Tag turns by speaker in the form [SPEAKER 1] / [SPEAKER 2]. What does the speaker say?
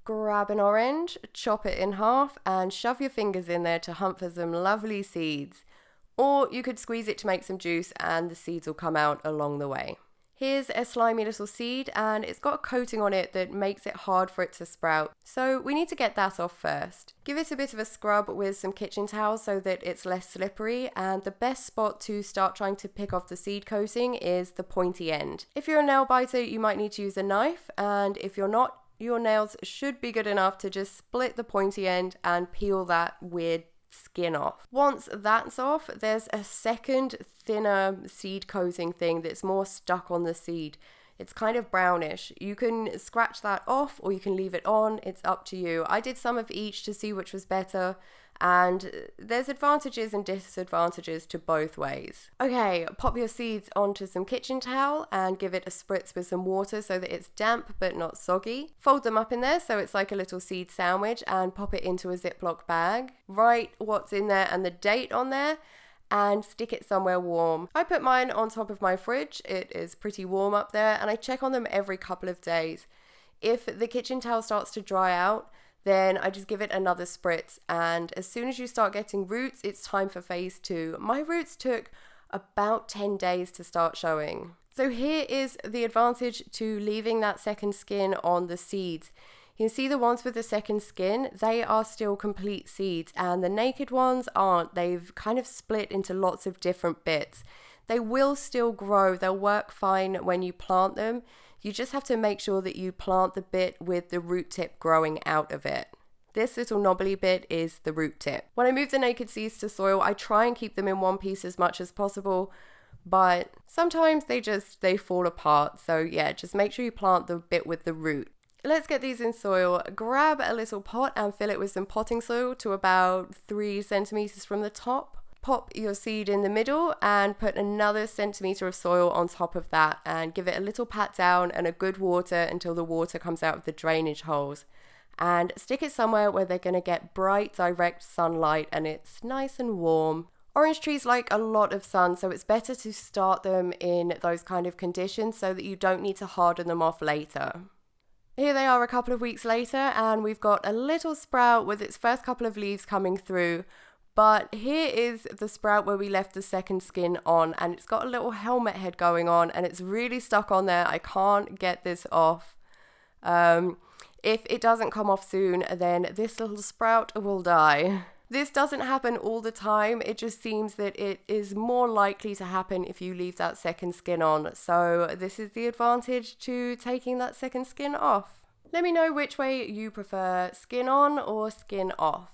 [SPEAKER 1] grab an orange, chop it in half, and shove your fingers in there to hunt for some lovely seeds. Or you could squeeze it to make some juice and the seeds will come out along the way. Here's a slimy little seed and it's got a coating on it that makes it hard for it to sprout. So we need to get that off first. Give it a bit of a scrub with some kitchen towels so that it's less slippery, and the best spot to start trying to pick off the seed coating is the pointy end. If you're a nail biter, you might need to use a knife, and if you're not, your nails should be good enough to just split the pointy end and peel that weird skin off. Once that's off, there's a second thinner seed coating thing that's more stuck on the seed. It's kind of brownish. You can scratch that off or you can leave it on. It's up to you. I did some of each to see which was better, and there's advantages and disadvantages to both ways. Okay, pop your seeds onto some kitchen towel and give it a spritz with some water so that it's damp but not soggy. Fold them up in there so it's like a little seed sandwich and pop it into a Ziploc bag. Write what's in there and the date on there and stick it somewhere warm. I put mine on top of my fridge. It is pretty warm up there, and I check on them every couple of days. If the kitchen towel starts to dry out, then I just give it another spritz, and as soon as you start getting roots, it's time for phase 2. My roots took about 10 days to start showing. So here is the advantage to leaving that second skin on the seeds. You can see the ones with the second skin, they are still complete seeds, and the naked ones aren't. They've kind of split into lots of different bits. They will still grow. They'll work fine when you plant them. You just have to make sure that you plant the bit with the root tip growing out of it. This little knobbly bit is the root tip. When I move the naked seeds to soil, I try and keep them in one piece as much as possible, but sometimes they fall apart. So yeah, just make sure you plant the bit with the root. Let's get these in soil. Grab a little pot and fill it with some potting soil to about 3 centimeters from the top. Pop your seed in the middle and put another centimeter of soil on top of that, and give it a little pat down and a good water until the water comes out of the drainage holes. And stick it somewhere where they're going to get bright, direct sunlight and it's nice and warm. Orange trees like a lot of sun, so it's better to start them in those kind of conditions so that you don't need to harden them off later. Here they are a couple of weeks later, and we've got a little sprout with its first couple of leaves coming through. But here is the sprout where we left the second skin on, and it's got a little helmet head going on and it's really stuck on there. I can't get this off. If it doesn't come off soon, then this little sprout will die. This doesn't happen all the time. It just seems that it is more likely to happen if you leave that second skin on. So this is the advantage to taking that second skin off. Let me know which way you prefer, skin on or skin off.